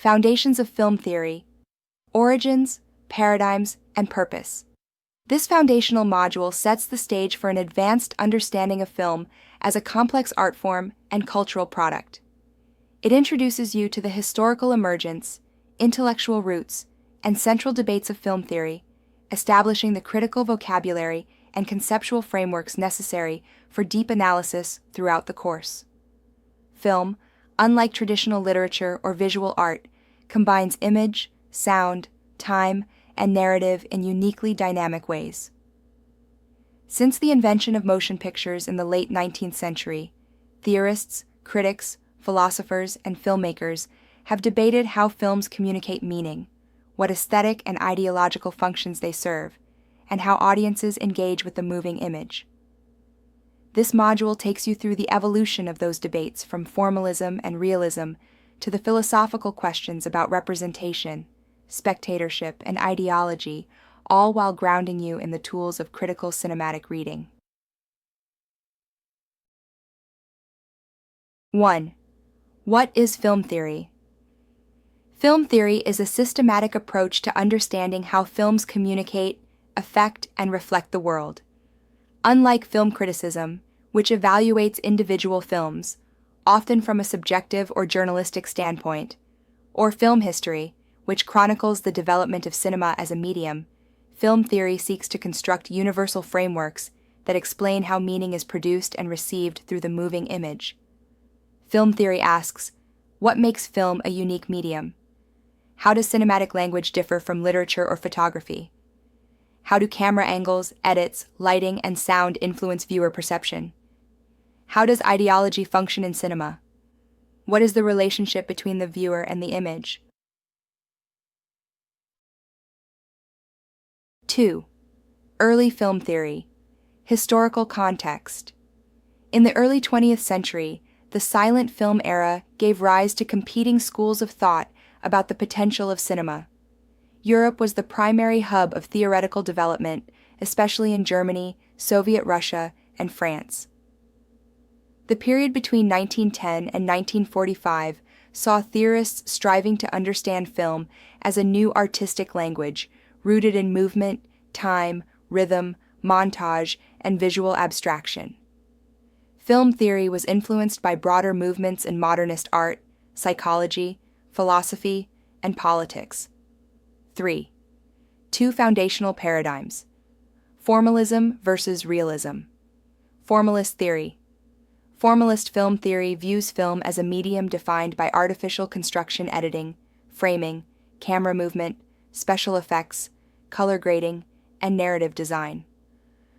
Foundations of Film Theory, Origins, Paradigms, and Purpose. This foundational module sets the stage for an advanced understanding of film as a complex art form and cultural product. It introduces you to the historical emergence, intellectual roots, and central debates of film theory, establishing the critical vocabulary and conceptual frameworks necessary for deep analysis throughout the course. Film, unlike traditional literature or visual art, combines image, sound, time, and narrative in uniquely dynamic ways. Since the invention of motion pictures in the late 19th century, theorists, critics, philosophers, and filmmakers have debated how films communicate meaning, what aesthetic and ideological functions they serve, and how audiences engage with the moving image. This module takes you through the evolution of those debates from formalism and realism to the philosophical questions about representation, spectatorship, and ideology, all while grounding you in the tools of critical cinematic reading. 1. What is film theory? Film theory is a systematic approach to understanding how films communicate, affect, and reflect the world. Unlike film criticism, which evaluates individual films, often from a subjective or journalistic standpoint, or film history, which chronicles the development of cinema as a medium, film theory seeks to construct universal frameworks that explain how meaning is produced and received through the moving image. Film theory asks, what makes film a unique medium? How does cinematic language differ from literature or photography? How do camera angles, edits, lighting, and sound influence viewer perception? How does ideology function in cinema? What is the relationship between the viewer and the image? 2. Early film theory. Historical context. In the early 20th century, the silent film era gave rise to competing schools of thought about the potential of cinema. Europe was the primary hub of theoretical development, especially in Germany, Soviet Russia, and France. The period between 1910 and 1945 saw theorists striving to understand film as a new artistic language rooted in movement, time, rhythm, montage, and visual abstraction. Film theory was influenced by broader movements in modernist art, psychology, philosophy, and politics. 3. Two foundational paradigms. Formalism versus realism. Formalist theory. Formalist film theory views film as a medium defined by artificial construction editing, framing, camera movement, special effects, color grading, and narrative design.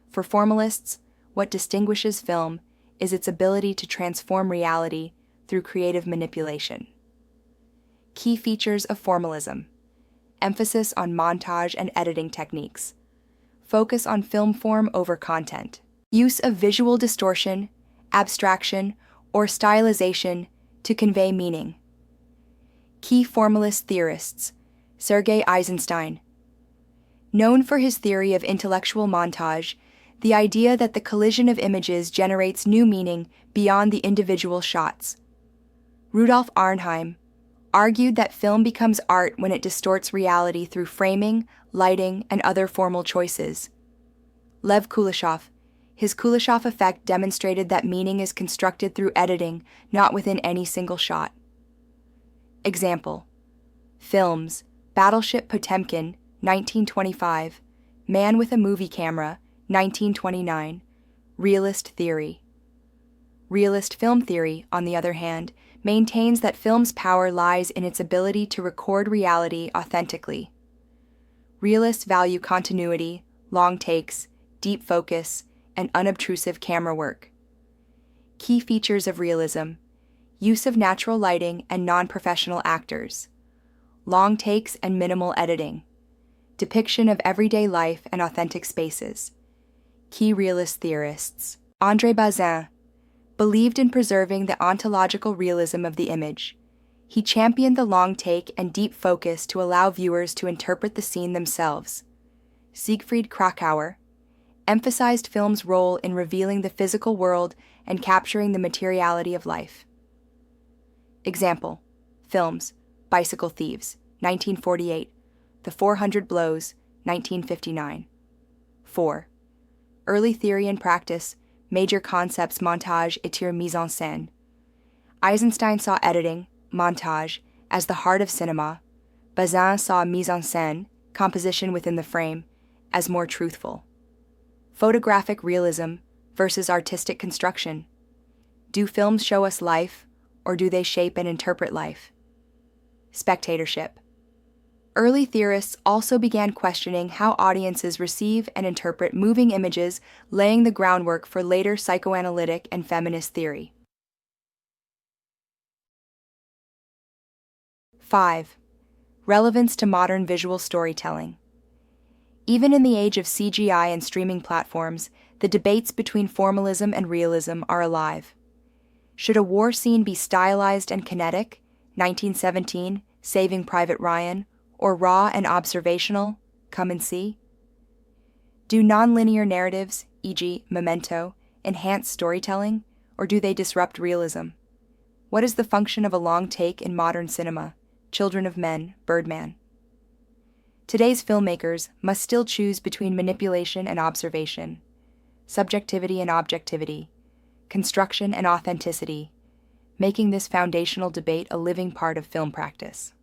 For formalists, what distinguishes film is its ability to transform reality through creative manipulation. Key features of formalism: emphasis on montage and editing techniques, focus on film form over content, use of visual distortion, abstraction, or stylization to convey meaning. Key formalist theorists: Sergei Eisenstein. Known for his theory of intellectual montage, the idea that the collision of images generates new meaning beyond the individual shots. Rudolf Arnheim argued that film becomes art when it distorts reality through framing, lighting, and other formal choices. Lev Kuleshov. His Kuleshov effect demonstrated that meaning is constructed through editing, not within any single shot. Example: films, Battleship Potemkin, 1925, Man with a Movie Camera, 1929, Realist Theory. Realist film theory, on the other hand, maintains that film's power lies in its ability to record reality authentically. Realists value continuity, long takes, deep focus, and unobtrusive camera work. Key features of realism: use of natural lighting and non-professional actors, long takes and minimal editing, depiction of everyday life and authentic spaces. Key realist theorists: André Bazin believed in preserving the ontological realism of the image. He championed the long take and deep focus to allow viewers to interpret the scene themselves. Siegfried Kracauer emphasized film's role in revealing the physical world and capturing the materiality of life. Example: films, Bicycle Thieves, 1948. The 400 Blows, 1959. 4. Early Theory and Practice, Major Concepts Montage et Mise en Scène. Eisenstein saw editing, montage, as the heart of cinema. Bazin saw mise en scène, composition within the frame, as more truthful. Photographic realism versus artistic construction. Do films show us life, or do they shape and interpret life? Spectatorship. Early theorists also began questioning how audiences receive and interpret moving images, laying the groundwork for later psychoanalytic and feminist theory. 5. Relevance to modern visual storytelling. Even in the age of CGI and streaming platforms, the debates between formalism and realism are alive. Should a war scene be stylized and kinetic, 1917, Saving Private Ryan, or raw and observational, Come and See? Do nonlinear narratives, e.g., Memento, enhance storytelling, or do they disrupt realism? What is the function of a long take in modern cinema? Children of Men, Birdman. Today's filmmakers must still choose between manipulation and observation, subjectivity and objectivity, construction and authenticity, making this foundational debate a living part of film practice.